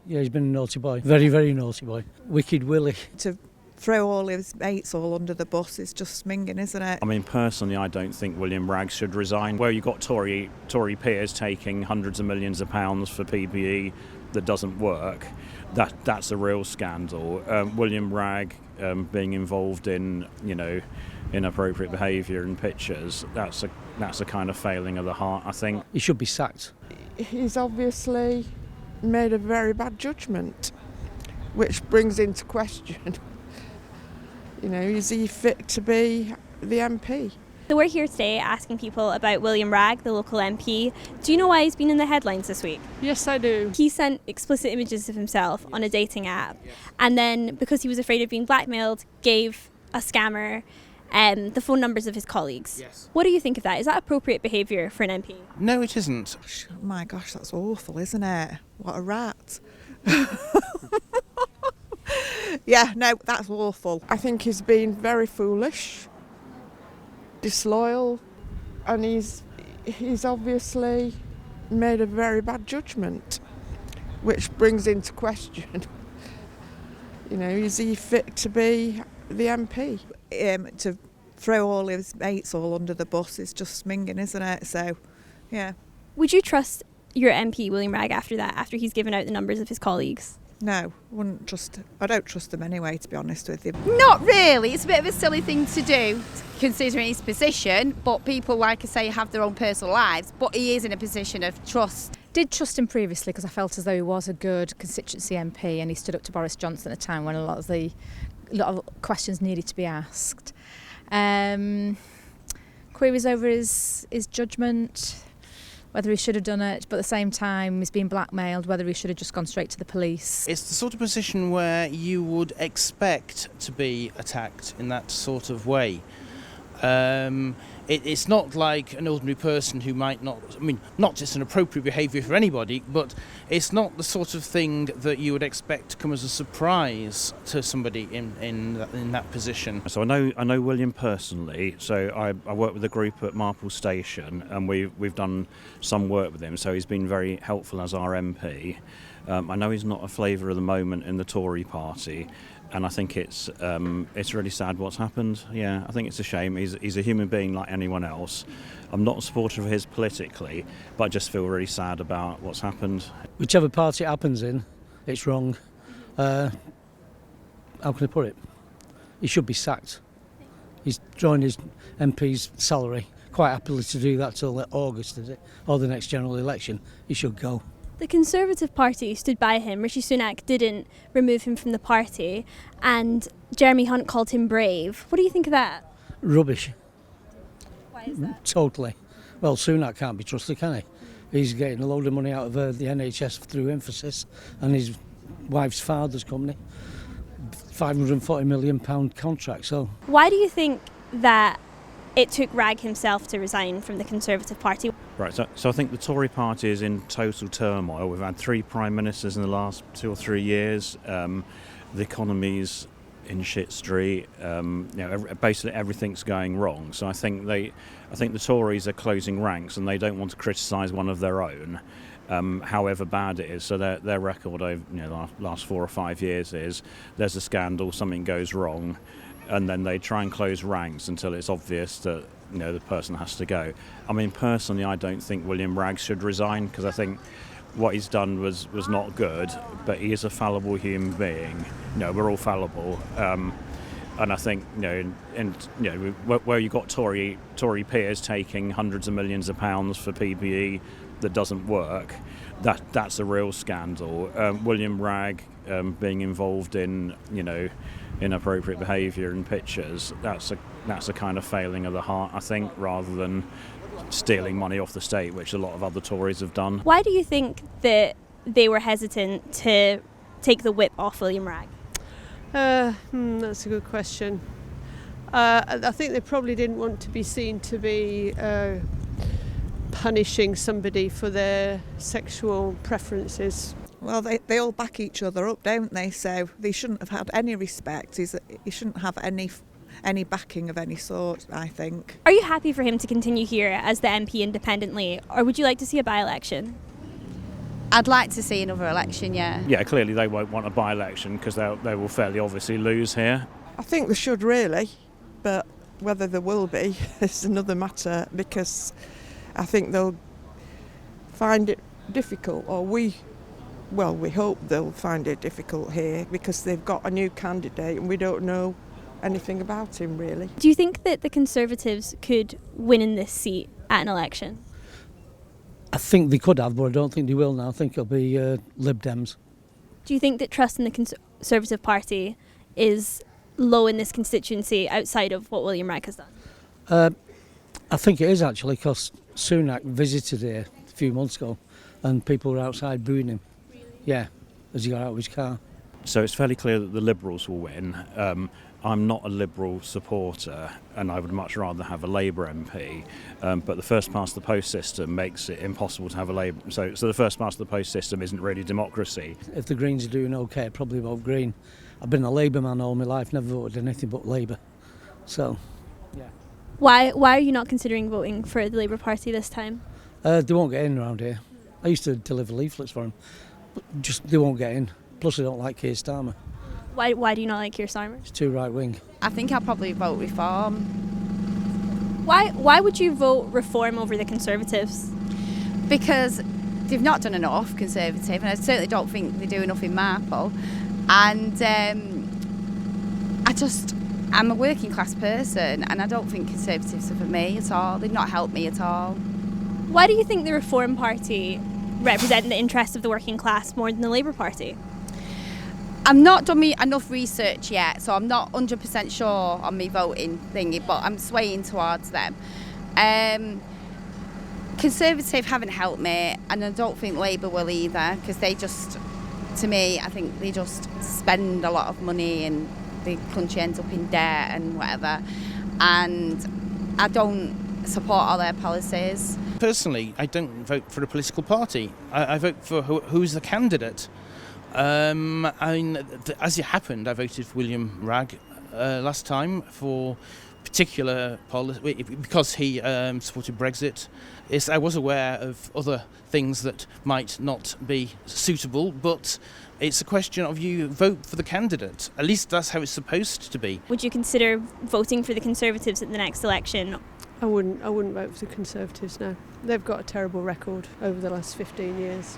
Yeah, he's been a naughty boy. Very, very naughty boy. Wicked Willie. To throw all his mates all under the bus is just minging, isn't it? I mean, personally, I don't think William Wragg should resign. Where you've got Tory peers taking hundreds of millions of pounds for PPE that doesn't work, that's a real scandal. William Wragg being involved in, inappropriate behaviour in pictures, that's a kind of failing of the heart, I think. He should be sacked. He's obviously made a very bad judgment, which brings into question, is he fit to be the MP? So we're here today asking people about William Wragg, the local MP. Do you know why he's been in the headlines this week? Yes, I do. He sent explicit images of himself on a dating app, and then because he was afraid of being blackmailed, gave a scammer the phone numbers of his colleagues. Yes. What do you think of that? Is that appropriate behaviour for an MP? No, it isn't. My gosh, that's awful, isn't it? What a rat. Yeah, no, that's awful. I think he's been very foolish, disloyal, and he's obviously made a very bad judgment, which brings into question, is he fit to be the MP? To throw all his mates all under the bus is just minging, isn't it? So, yeah. Would you trust your MP, William Wragg, after he's given out the numbers of his colleagues? No, I don't trust them anyway, to be honest with you. Not really. It's a bit of a silly thing to do, considering his position, but people, like I say, have their own personal lives, but he is in a position of trust. Did trust him previously because I felt as though he was a good constituency MP and he stood up to Boris Johnson at a time when a lot of questions needed to be asked. Queries over his judgment, whether he should have done it, but at the same time he's been blackmailed, whether he should have just gone straight to the police. It's the sort of position where you would expect to be attacked in that sort of way. It's not like an ordinary person who might not just an appropriate behaviour for anybody, but it's not the sort of thing that you would expect to come as a surprise to somebody in that position. So I know William personally. So I work with a group at Marple Station, and we've done some work with him. So he's been very helpful as our MP. I know he's not a flavour of the moment in the Tory party. And I think it's really sad what's happened. Yeah, I think it's a shame. He's a human being like anyone else. I'm not a supporter of his politically, but I just feel really sad about what's happened. Whichever party it happens in, it's wrong. How can I put it? He should be sacked. He's drawing his MP's salary. Quite happily to do that till August, is it? Or the next general election. He should go. The Conservative Party stood by him. Rishi Sunak didn't remove him from the party, and Jeremy Hunt called him brave. What do you think of that? Rubbish. Why is that? Totally. Well, Sunak can't be trusted, can he? He's getting a load of money out of the NHS through Emphasis and his wife's father's company. £540 million contract. So why do you think that it took Wragg himself to resign from the Conservative Party? Right, so I think the Tory party is in total turmoil. We've had 3 prime ministers in the last 2 or 3 years. The economy's in shit street. Basically everything's going wrong. So I think the Tories are closing ranks, and they don't want to criticise one of their own, however bad it is. So their record over the last 4 or 5 years is there's a scandal, something goes wrong, and then they try and close ranks until it's obvious that the person has to go. I mean, personally, I don't think William Wragg should resign, because I think what he's done was not good, but he is a fallible human being. We're all fallible, and I think where you've got Tory peers taking hundreds of millions of pounds for PPE that doesn't work, that's a real scandal. William Wragg being involved in inappropriate behaviour in pictures, that's a kind of failing of the heart, I think, rather than stealing money off the state, which a lot of other Tories have done. Why do you think that they were hesitant to take the whip off William Wragg? That's a good question. I think they probably didn't want to be seen to be punishing somebody for their sexual preferences. Well, they all back each other up, don't they? So they shouldn't have had any respect. He shouldn't have any backing of any sort, I think. Are you happy for him to continue here as the MP independently, or would you like to see a by-election? I'd like to see another election, yeah. Yeah, clearly they won't want a by-election because they will fairly obviously lose here. I think they should really, but whether there will be is another matter, because I think they'll find it difficult, or we hope they'll find it difficult here because they've got a new candidate and we don't know anything about him really. Do you think that the Conservatives could win in this seat at an election? I think they could have, but I don't think they will now. I think it'll be Lib Dems. Do you think that trust in the Conservative Party is low in this constituency outside of what William Wragg has done? I think it is actually, because Sunak visited here a few months ago and people were outside booing him. Really? Yeah, as he got out of his car. So it's fairly clear that the Liberals will win. I'm not a Liberal supporter and I would much rather have a Labour MP, but the first past the post system makes it impossible to have a Labour. So the first past the post system isn't really democracy. If the Greens are doing okay, I'd probably vote Green. I've been a Labour man all my life, never voted anything but Labour. So, yeah. Why are you not considering voting for the Labour Party this time? They won't get in around here. I used to deliver leaflets for them, but just they won't get in. Plus, I don't like Keir Starmer. Why do you not like Keir Starmer? It's too right wing. I think I'll probably vote Reform. Why would you vote Reform over the Conservatives? Because they've not done enough, Conservative, and I certainly don't think they do enough in Marple. And I'm a working class person and I don't think Conservatives are for me at all. They've not helped me at all. Why do you think the Reform Party represent the interests of the working class more than the Labour Party? I've not done me enough research yet, so I'm not 100% sure on me voting thingy, but I'm swaying towards them. Conservative haven't helped me, and I don't think Labour will either, because they just, to me, I think they just spend a lot of money and the country ends up in debt and whatever, and I don't support all their policies. Personally, I don't vote for a political party. I vote for who's the candidate. As it happened, I voted for William Wragg last time for particular policy because he supported Brexit. I was aware of other things that might not be suitable, but it's a question of you vote for the candidate. At least that's how it's supposed to be. Would you consider voting for the Conservatives at the next election? I wouldn't vote for the Conservatives, no. They've got a terrible record over the last 15 years.